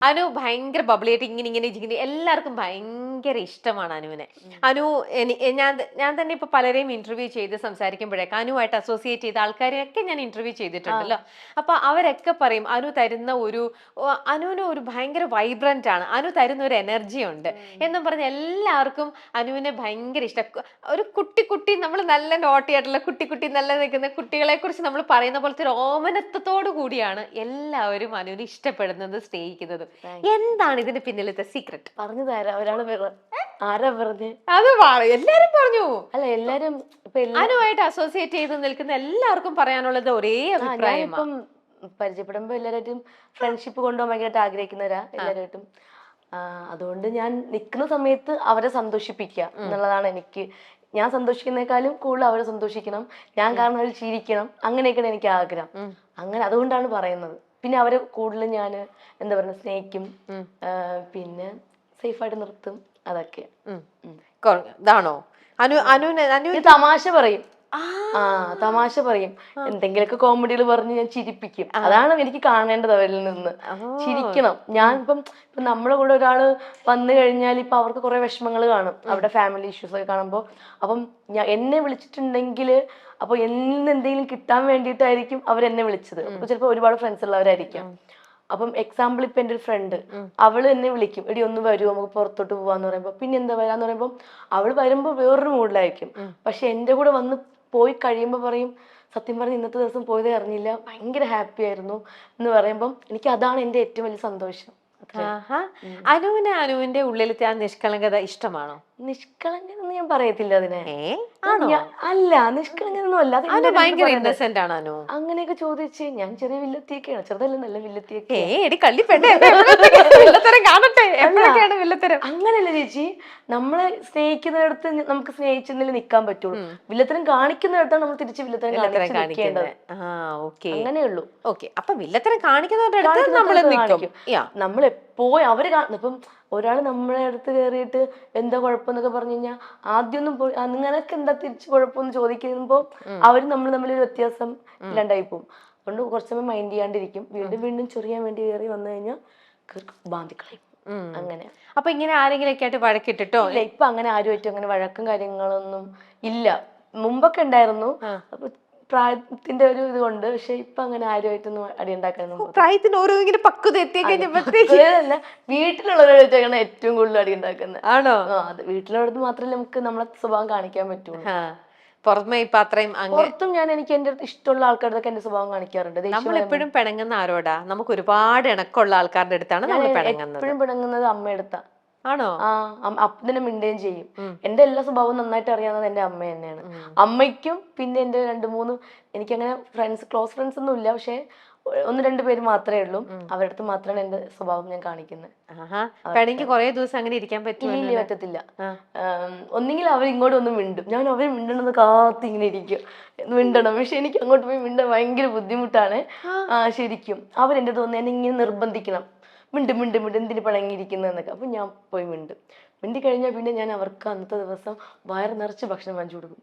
അനു ഭയങ്കര ബബിളിയായിട്ട് ഇങ്ങനെ ഇരിക്കുന്നത് എല്ലാവർക്കും ഭയങ്കര ഇഷ്ടമാണ് അനുവിനെ. അനു ഞാൻ തന്നെ ഇപ്പൊ പലരെയും ഇന്റർവ്യൂ ചെയ്ത് സംസാരിക്കുമ്പോഴേക്ക് അനുവായിട്ട് അസോസിയേറ്റ് ചെയ്ത ആൾക്കാരെയൊക്കെ ഞാൻ ഇന്റർവ്യൂ ചെയ്തിട്ടുണ്ടല്ലോ. അപ്പൊ അവരൊക്കെ പറയും അനു തരുന്ന അനുവിന് ഒരു ഭയങ്കര വൈബ്രന്റ് ആണ്, അനു തരുന്ന ഒരു എനർജി ഉണ്ട് എന്നും പറഞ്ഞ് എല്ലാവർക്കും അനുവിനെ ഭയങ്കര ഇഷ്ടം. ഒരു കുട്ടി നമ്മൾ നല്ല നോട്ടിയായിട്ടുള്ള കുട്ടി നല്ല നിൽക്കുന്ന കുട്ടികളെ കുറിച്ച് നമ്മൾ പറയുന്ന പോലത്തെ ഒരു ഓമനത്വത്തോടു കൂടിയാണ് എല്ലാവരും അനുവിനെ ഇഷ്ടപ്പെടുന്നത്, സ്നേഹിക്കുന്നത്. എന്താണ് ഇതിന്റെ പിന്നിലത്തെ സീക്രട്ട്? പറഞ്ഞു തരാം. ഒരാള് ആരാ പറഞ്ഞ്? അത് എല്ലാരും പറഞ്ഞു. അല്ല, എല്ലാരും അനുമായിട്ട് അസോസിയേറ്റ് ചെയ്ത് നിൽക്കുന്ന എല്ലാവർക്കും പറയാനുള്ളത് ഒരേ അഭിപ്രായം. ഇപ്പം പരിചയപ്പെടുമ്പോ എല്ലാരായിട്ടും ഫ്രണ്ട്ഷിപ്പ് കൊണ്ടുപോകാൻ ഭയങ്കരമായിട്ട് ആഗ്രഹിക്കുന്നവരാ എല്ലാരായിട്ടും. അതുകൊണ്ട് ഞാൻ നിൽക്കുന്ന സമയത്ത് അവരെ സന്തോഷിപ്പിക്കുക എന്നുള്ളതാണ് എനിക്ക്. ഞാൻ സന്തോഷിക്കുന്നേക്കാളും കൂടുതൽ അവരെ സന്തോഷിക്കണം, ഞാൻ കാരണം അവർ ചിരിക്കണം, അങ്ങനെയൊക്കെയാണ് എനിക്ക് ആഗ്രഹം. അങ്ങനെ അതുകൊണ്ടാണ് പറയുന്നത്. പിന്നെ അവരെ കൂടുതൽ ഞാൻ എന്താ പറയുക, സ്നേഹിക്കും, പിന്നെ സേഫായിട്ട് നിർത്തും. അതൊക്കെ ഇതാണോ അനു തമാശ പറയും. തമാശ പറയും, എന്തെങ്കിലുമൊക്കെ കോമഡികൾ പറഞ്ഞ് ഞാൻ ചിരിപ്പിക്കും. അതാണ് എനിക്ക് കാണേണ്ടത് അവരിൽ നിന്ന്. ചിരിക്കണം. ഞാൻ ഇപ്പം നമ്മുടെ കൂടെ ഒരാള് വന്നു കഴിഞ്ഞാൽ ഇപ്പൊ അവർക്ക് കുറെ വിഷമങ്ങൾ കാണും, അവരുടെ ഫാമിലി ഇഷ്യൂസ് ഒക്കെ കാണുമ്പോൾ. അപ്പം എന്നെ വിളിച്ചിട്ടുണ്ടെങ്കിൽ അപ്പൊ എന്നിൽ നിന്ന് എന്തെങ്കിലും കിട്ടാൻ വേണ്ടിയിട്ടായിരിക്കും അവരെന്നെ വിളിച്ചത്. അപ്പൊ ചിലപ്പോൾ ഒരുപാട് ഫ്രണ്ട്സ് ഉള്ളവരായിരിക്കാം. അപ്പം എക്സാമ്പിൾ ഇപ്പൊ എൻ്റെ ഒരു ഫ്രണ്ട്, അവള് എന്നെ വിളിക്കും, എടി ഒന്ന് വരുമോ നമുക്ക് പുറത്തോട്ട് പോവാന്ന് പറയുമ്പോ, പിന്നെ എന്താ വരാന്ന് പറയുമ്പോ അവള് വരുമ്പോ വേറൊരു മൂഡിലായിരിക്കും. പക്ഷെ എന്റെ കൂടെ വന്ന് പോയി കഴിയുമ്പോ പറയും, സത്യം പറഞ്ഞ ഇന്നത്തെ ദിവസം പോയതേ അറിഞ്ഞില്ല, ഭയങ്കര ഹാപ്പി ആയിരുന്നു എന്ന് പറയുമ്പം എനിക്ക് അതാണ് എന്റെ ഏറ്റവും വലിയ സന്തോഷം. അനുവിന്റെ ഉള്ളിലത്തെ ആ നിഷ്കളങ്കത ഇഷ്ടമാണോ? നിഷ്കളങ്കത എന്ന് ഞാൻ പറയത്തില്ല അതിനെ. അല്ല, നിഷ്കളങ്കതൊന്നും അല്ല. അങ്ങനെയൊക്കെ ചോദിച്ച് ഞാൻ ചെറിയ വില്ലത്തിയൊക്കെയാണ്. ചെറുതല്ല, നല്ല വില്ലത്തിയൊക്കെ. അങ്ങനെയല്ല ചേച്ചി, നമ്മളെ സ്നേഹിക്കുന്നിടത്ത് നമുക്ക് സ്നേഹിച്ചെന്നല്ലേ നിൽക്കാൻ പറ്റുള്ളൂ. വില്ലത്തരം കാണിക്കുന്നിടത്താണ് നമ്മൾ തിരിച്ച് വില്ലത്തരം കാണിക്കേണ്ടത്. അങ്ങനെയുള്ളൂ. അപ്പൊ വില്ലത്തരം കാണിക്കുന്നവരുടെ നമ്മളെപ്പോഴും അവര് ഇപ്പം ഒരാള് നമ്മളെ അടുത്ത് കയറിയിട്ട് എന്താ കുഴപ്പമെന്നൊക്കെ പറഞ്ഞു കഴിഞ്ഞാൽ ആദ്യമൊന്നും പോയി നിങ്ങളൊക്കെ എന്താ തിരിച്ച് കുഴപ്പമെന്ന് ചോദിക്കുമ്പോ അവര് തമ്മിലൊരു വ്യത്യാസം ഇല്ലാണ്ടായി പോകും. അതുകൊണ്ട് കുറച്ച് സമയം മൈൻഡ് ചെയ്യാണ്ടിരിക്കും. വീണ്ടും ചൊറിയാൻ വേണ്ടി കയറി വന്നു കഴിഞ്ഞാൽ ബാന്ധിക്കളയും. അങ്ങനെ. അപ്പൊ ഇങ്ങനെ ആരെങ്കിലും ഒക്കെ ആയിട്ട് വഴക്കിട്ടിട്ടോ? ഇല്ല, ഇപ്പൊ അങ്ങനെ ആരുമായിട്ടും അങ്ങനെ വഴക്കും കാര്യങ്ങളൊന്നും ഇല്ല. മുമ്പൊക്കെ ഉണ്ടായിരുന്നു, അപ്പൊ പ്രായത്തിന്റെ ഒരു ഇത് കൊണ്ട്. പക്ഷെ ഇപ്പൊ അങ്ങനെ ആരുമായിട്ടൊന്നും അടി ഉണ്ടാക്കാനൊന്നും. പ്രായത്തിന് ഓരോ ഇങ്ങനെ പക്വത എത്തി കഴിഞ്ഞല്ല, വീട്ടിലുള്ളവരായിട്ടാണ് ഏറ്റവും കൂടുതൽ അടി ഉണ്ടാക്കുന്നത്. ആണോ? അത് വീട്ടിലുള്ളത് മാത്രമല്ല നമുക്ക് നമ്മളെ സ്വഭാവം കാണിക്കാൻ പറ്റുള്ളൂ. പുറമെ ഇപ്പൊ അത്രയും പുറത്തും ഞാൻ എനിക്ക് എന്റെ ഇഷ്ടമുള്ള ആൾക്കാരുടെ എന്റെ സ്വഭാവം കാണിക്കാറുണ്ട്. നമ്മൾ എപ്പോഴും പിണങ്ങുന്ന ആരോടാ? നമുക്ക് ഒരുപാട് ഇണക്കമുള്ള ആൾക്കാരുടെ അടുത്താണ് നമ്മൾ പിണങ്ങുന്നത്. എപ്പോഴും പിണങ്ങുന്നത് അമ്മയെടുത്താ. ആണോ? അപ്പനെ മിണ്ടുകയും ചെയ്യും. എന്റെ എല്ലാ സ്വഭാവവും നന്നായിട്ട് അറിയാവുന്നത് എന്റെ അമ്മ തന്നെയാണ്. അമ്മയ്ക്കും പിന്നെ എന്റെ 2-3 എനിക്കങ്ങനെ ക്ലോസ് ഫ്രണ്ട്സ് ഒന്നും ഇല്ല, പക്ഷെ 1-2 പേര് മാത്രമേ ഉള്ളൂ. അവരുടെ അടുത്ത് മാത്രമാണ് എന്റെ സ്വഭാവം ഞാൻ കാണിക്കുന്നത്. കുറെ ദിവസം അങ്ങനെ ഇരിക്കാൻ പറ്റത്തില്ല. ഒന്നെങ്കിൽ അവർ ഇങ്ങോട്ട് ഒന്ന് മിണ്ടും, ഞാൻ അവർ മിണ്ടണമെന്ന് കാത്തിങ്ങനെ ഇരിക്കും, മിണ്ടണം. പക്ഷെ എനിക്ക് അങ്ങോട്ട് പോയി മിണ്ടാൻ ഭയങ്കര ബുദ്ധിമുട്ടാണ് ശരിക്കും. അവരെന്റെ തോന്നുന്നു എന്നെ ഇങ്ങനെ നിർബന്ധിക്കണം, മിണ്ട് എന്തിന് പണങ്ങിയിരിക്കുന്നതെന്നൊക്കെ. അപ്പൊ ഞാൻ പോയി മിണ്ടി കഴിഞ്ഞാൽ പിന്നെ ഞാൻ അവർക്ക് അന്നത്തെ ദിവസം വയറ് നിറച്ച് ഭക്ഷണം വാങ്ങിച്ചു കൊടുക്കും.